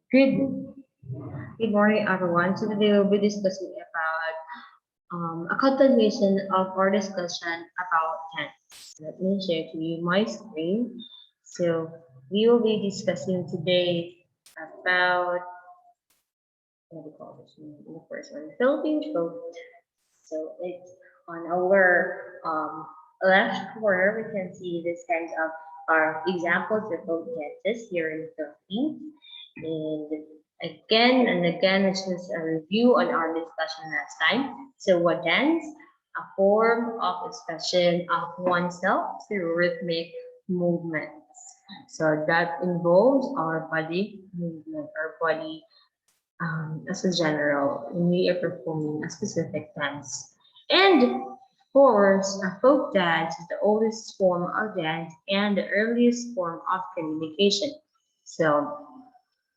Good, good morning, everyone. So today we'll be discussing about a continuation of our discussion about tense. Let me share to you my screen. So we will be discussing today about what do you call this? The first one, Philippine folk. So it's on our left corner. We can see this kinds of examples of folk dances here in the Philippines. And again and again, it's just a review on our discussion last time. So what dance? A form of expression of oneself through rhythmic movements. So that involves our body movement, our body as a general when we are performing a specific dance. And of course, a folk dance is the oldest form of dance and the earliest form of communication. So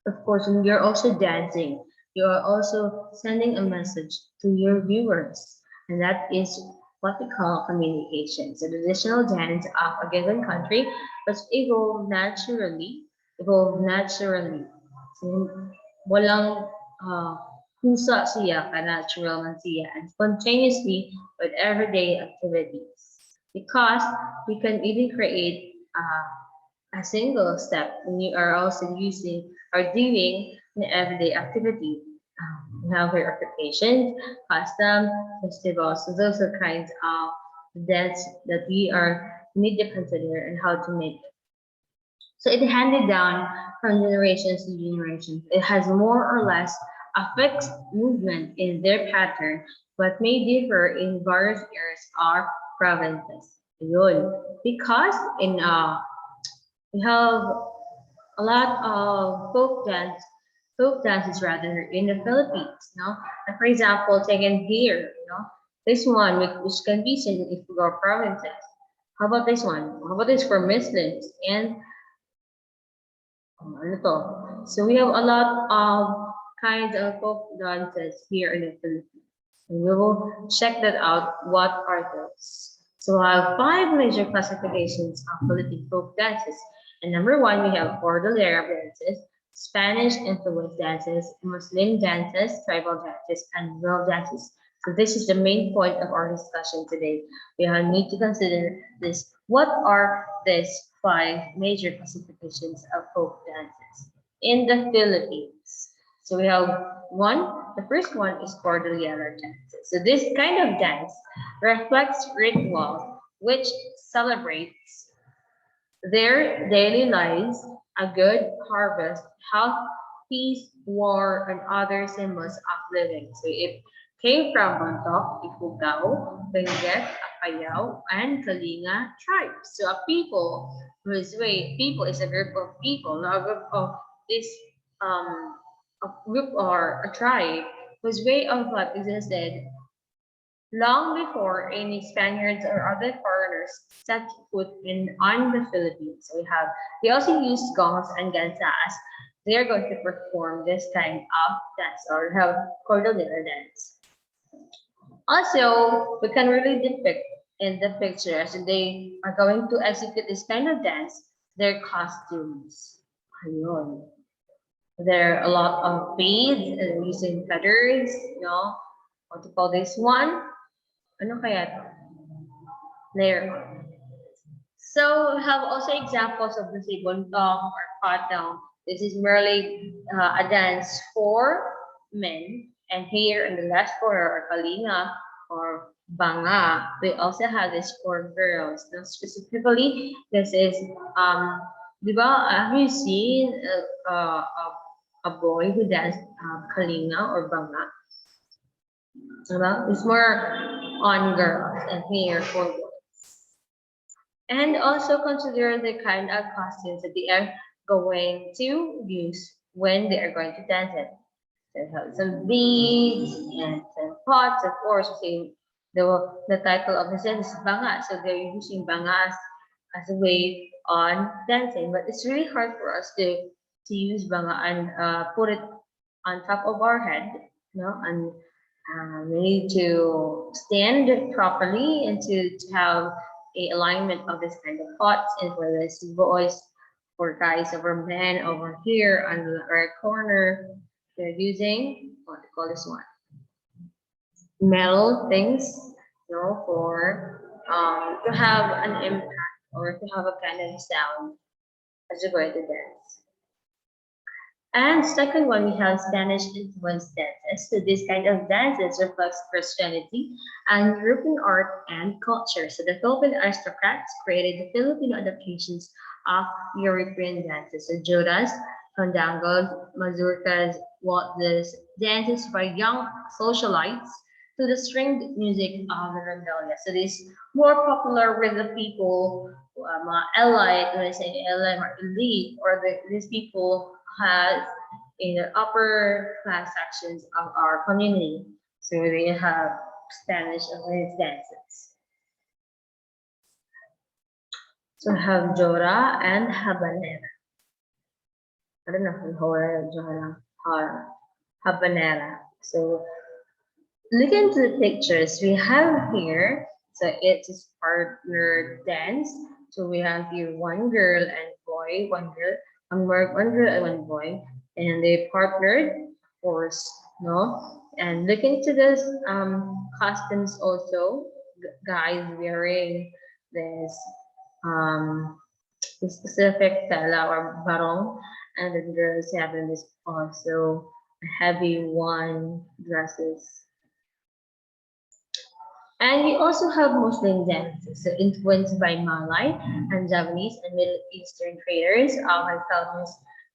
of course, when you're also dancing, you are also sending a message to your viewers, and that is what we call communication. So the traditional dance of a given country was evolved naturally. So, walang kusa siya, ka-natural man siya, and spontaneously with everyday activities. Because we can even create a single step when you are also using or doing an everyday activity. We have your occupations, custom, festivals. So those are kinds of dance that we are need to consider and how to make it. So it handed down from generations to generations. It has more or less a fixed movement in their pattern, but may differ in various areas or provinces. Yun. Because in we have a lot of folk dances rather in the Philippines. Like for example, taken here, this one which can be seen in Ifugao provinces. How about this one? How about this for Muslims? And ano to? So we have a lot of kinds of folk dances here in the Philippines. And we will check that out. What are those? So I have five major classifications of Philippine folk dances. And number one, we have Cordillera dances, Spanish influenced dances, Muslim dances, tribal dances, and world dances. So this is the main point of our discussion today. We need to consider this. What are these five major classifications of folk dances in the Philippines? So we have one, the first one is Cordillera dances. So this kind of dance reflects rituals which celebrates their daily lives, a good harvest, health, peace, war, and other symbols of living. So it came from Bontoc, Ifugao, Benguet, Apayao, and Kalinga tribes. So a people whose way, people is a group of people, a group of this a group or a tribe whose way of life existed long before any Spaniards or other foreigners set foot in on the Philippines. So they also use gongs and gansas. They're going to perform this kind of dance or have cordillera dance. Also, we can really depict in the picture as they are going to execute this kind of dance, their costumes. Ayun. There are a lot of beads and using feathers, what to call this one? Ano kaya to? Layer. So we have also examples of the Sibontong or Patong. This is merely a dance for men. And here in the last corner or Kalinga or Banga, we also have this for girls. Now specifically, this is, di ba, have you seen a boy who danced Kalinga or Banga? Diba? It's more on girls and here for boys. And also consider the kind of costumes that they are going to use when they are going to dance it. So have some beads and some pots, of course. Say the title of the set is banga, so they're using banga as a way on dancing. But it's really hard for us to use banga and put it on top of our head, and we need to stand properly and to have a alignment of this kind of pots and for this boys for guys over men over here on the right corner. They're using what they call this one metal things, for to have an impact or to have a kind of sound as you're going to dance. And second one, we have Spanish influenced dances. So this kind of dances reflects Christianity and European art and culture. So the Philippine aristocrats created the Filipino adaptations of European dances. So jodas, fandangos, mazurkas, waltzes, dances by young socialites to the stringed music of the rondelia. So this more popular with the people, elite, when I say elite or elite, or these people has in the upper class sections of our community. So they have Spanish and dances. So we have Jora and Habanera. I don't know if you heard Jora or Habanera. So look into the pictures we have here. So it's a partner dance. So we have here one girl and boy, one girl and one boy, and they partnered, of course, no. And look into this costumes also. Guys wearing this um specific tela or barong, and the girls having this also heavy one dresses. And we also have Muslim dances, so influenced by Malay and Javanese and Middle Eastern traders of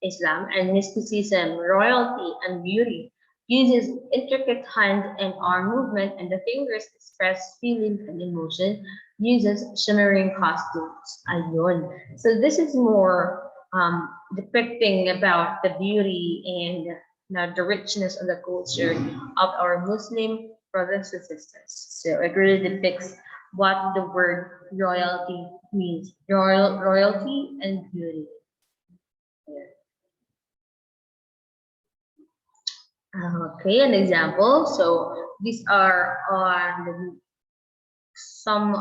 Islam and mysticism, royalty, and beauty. Uses intricate hand and arm movement, and the fingers express feelings and emotion. Uses shimmering costumes. Ayun. So this is more depicting about the beauty and the richness of the culture of our Muslim brothers and sisters. So it really depicts what the word royalty means. Royalty and beauty. Okay, an example. So these are on some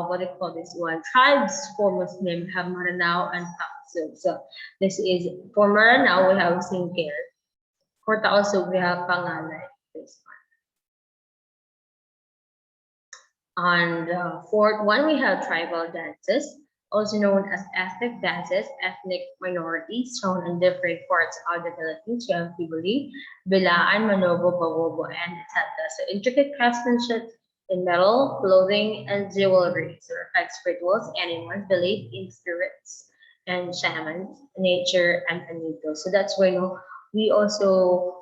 what do you call this one? Tribes for Muslim have Maranao and Taksub. So this is for Maranao we have Singkil. For Taksub we have Panganay. This On the fourth one, we have tribal dances, also known as ethnic dances, ethnic minorities shown in different parts of the Philippines. We have Tibuli, Bilaan, Manobo, Bawobo, and etc. So intricate craftsmanship in metal, clothing, and jewelry. So reflects rituals, animals, belief in spirits and shamans, nature, and anito. So that's why we also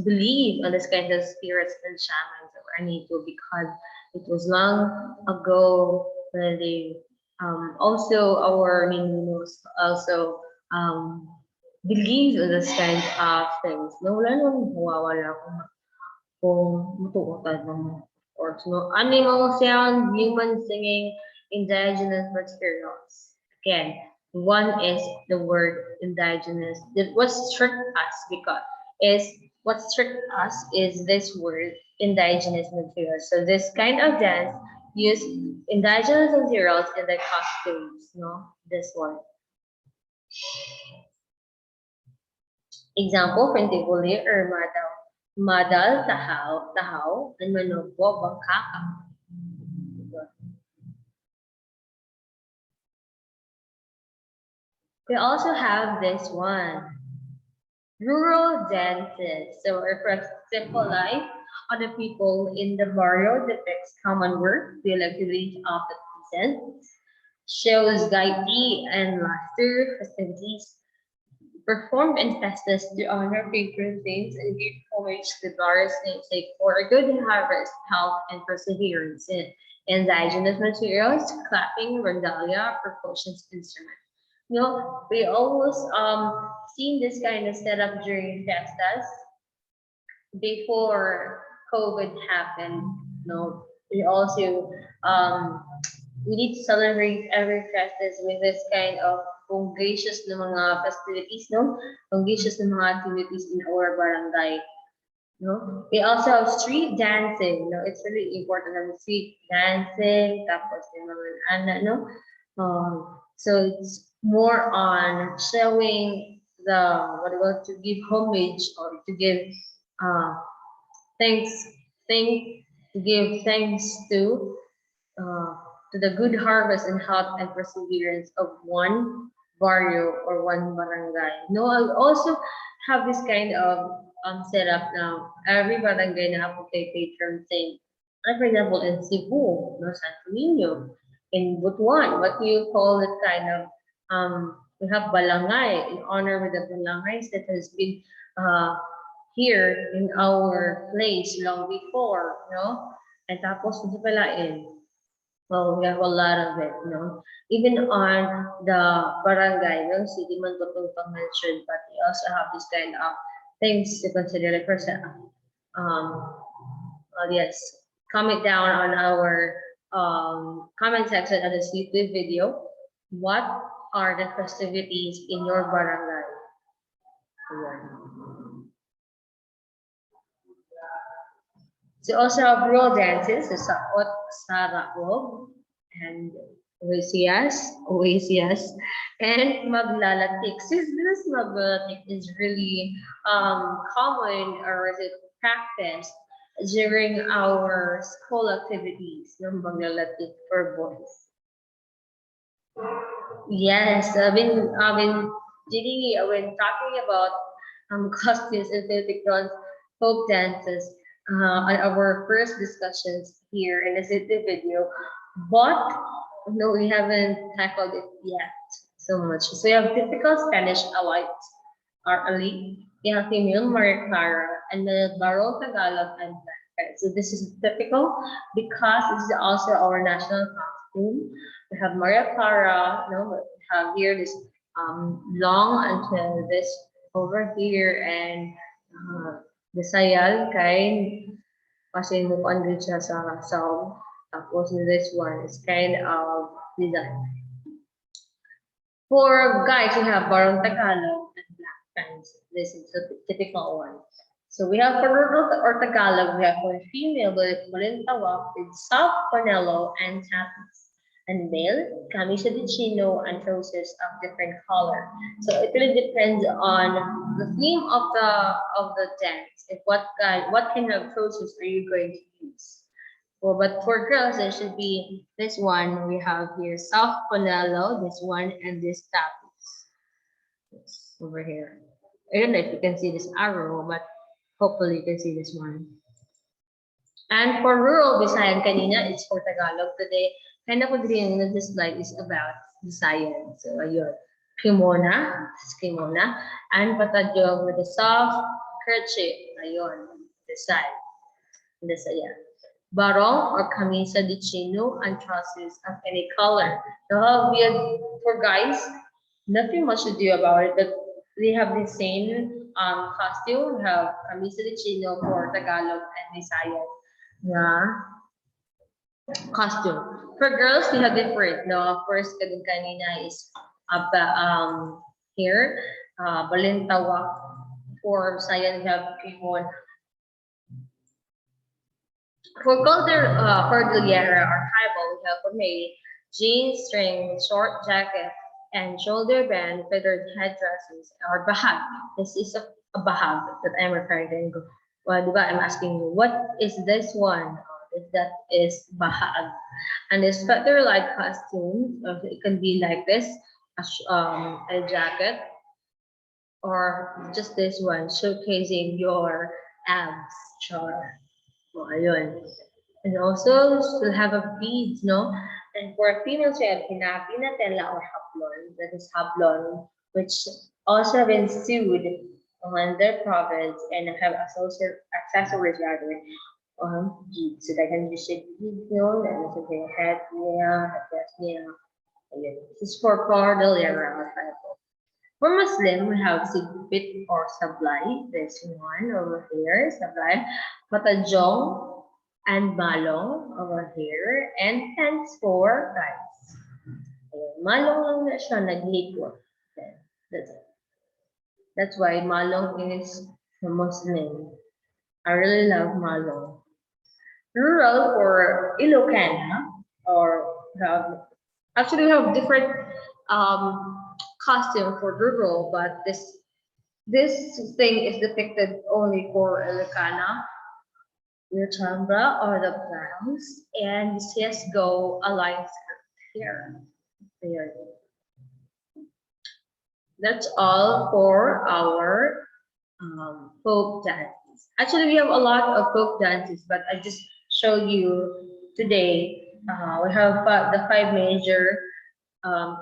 believe in this kind of spirits and shamans or anito because it was long ago when they also our ninunos also believe in this kind of things. No, wala nang mawawala kung matuotan ng or no animal sound, human singing, indigenous materials. Again, one is the word indigenous. What strict us because is what strict us is this word indigenous materials. So this kind of dance use indigenous materials in the costumes. No, this one. Example, Pentibuli or Madal, Tahaw, and Manopo, Bangkaka. We also have this one, rural dances. So it reflects simple life of the people in the barrio, depicts common work, the activities of the peasants, shows gaiety and laughter, festivities, performed in festas to honor patron saints and give homage to Laura's namesake for a good harvest, health, and perseverance in indigenous materials, clapping, rondalia, percussion instruments. We always seen this kind of setup during festas before COVID happened. We also we need to celebrate every festas with this kind of congracious na mga festivities, no? Congracious na mga activities in our barangay. No? We also have street dancing. It's really important na street dancing, tapos yung mga ano, no? So it's more on showing the what do you call, to give homage or to give uh thanks thank to give thanks uh, to the good harvest and health and perseverance of one barrio or one barangay. No, I also have this kind of setup now. Every barangay na have a patron saint. Like for example, in Cebu, no, Santo Niño, in Butuan, what do you call it kind of we have balangay in honor with the balangays that has been uh, here in our place long before, no? And tapos hindi palain. Well, we have a lot of it, no? Even on the barangay, no? City man tutong mentioned, but we also have this kind of things to consider. Like, for example, yes, comment down on our comment section of this YouTube video. What are the festivities in your barangay? Ayan. So also have rural dances, the Saot, Saraog, and Oasias, and Maglalatik. Since this Maglalatik is really common or is it practiced during our school activities, yung Maglalatik for boys. Yes, I've been really when talking about costumes and Filipino folk dances on our first discussions here in the city video, but no, we haven't tackled it yet so much. So we have typical Spanish alike or Ali, we have female Maria Clara, and the Barong Tagalog and Black. So this is typical because this is also our national costume. We have Maria Clara, no, we have here this long until this over here and the sayal kay kasi move on din siya sa song. Tapos this one is kind of design. For guys, we have Barong Tagalog and Black Pants. This is the typical one. So we have for rural or Tagalog, we have for female with Balintawak with soft panelo and tapas. And male, camisa de chino and trousers of different color. So it really depends on the theme of the dance. If what kind of trousers are you going to use? Well, but for girls, it should be this one. We have here soft panelo, this one, and this tapis. It's over here. I don't know if you can see this arrow, but hopefully you can see this one. And for rural Visayan kanina, it's for Tagalog. Today, kind of din na this slide is about Visayan. So, ayun. Kimona, this is kimona. And patadyog with the soft kerchief. Ayun, this side. This, ayan. Barong or camisa de chino and trousers of any color. Now, for guys, nothing much to do about it, but they have the same costume. We have camisa de chino for Tagalog and Visayan. Yeah, costume. For girls, we have different. No, first kanina is here, balintawak. For Visayan, we have kimon. For Cordillera or tribal, we have for me jeans, string, short jacket, and shoulder band, feathered headdresses, or bahag. This is a bahag that I'm referring to. Well, diba, I'm asking you, what is this one? That is bahag. And this feather-like costume, it can be like this, a jacket, or just this one, showcasing your abs, char. Oh, ayun. And also, still have a beads, no? And for females, we have pinatela or hablon. That is hablon, which also have been sued on their province and have accessories rather beads. So they can just say beads, no? And so they head niya, headdress niya. Ayun. This is for Cordillera. For Muslim, we have Sigpit or Sablay. This one over here, Sablay. Patajong and Malong over here. And pants for guys. Ayan. Malong lang na siya, nag-hikwa. That's why Malong is a Muslim. I really love Malong. Rural or Ilocana, or have, actually we have different costume for the role, but this thing is depicted only for Ilocana, your chambra or the blouse, and CSGO aligns here. There. That's all for our folk dances. Actually, we have a lot of folk dances, but I just showed you today. We have the five major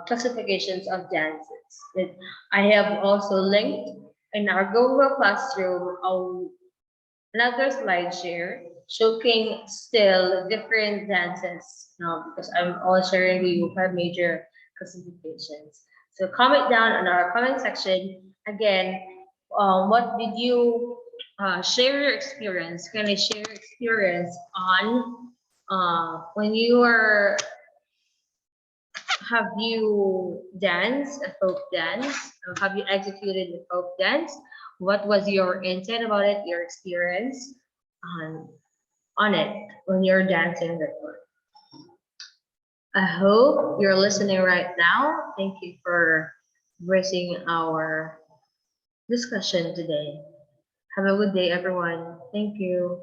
classifications of dances. That I have also linked in our Google Classroom another slide share showing still different dances because I'm all sharing you five major classifications. So comment down on our comment section again. What did you share your experience? Can I share your experience on when you were have you danced a folk dance? Or have you executed a folk dance? What was your intent about it? Your experience on on it when you're dancing that one? I hope you're listening right now. Thank you for embracing our discussion today. Have a good day, everyone. Thank you.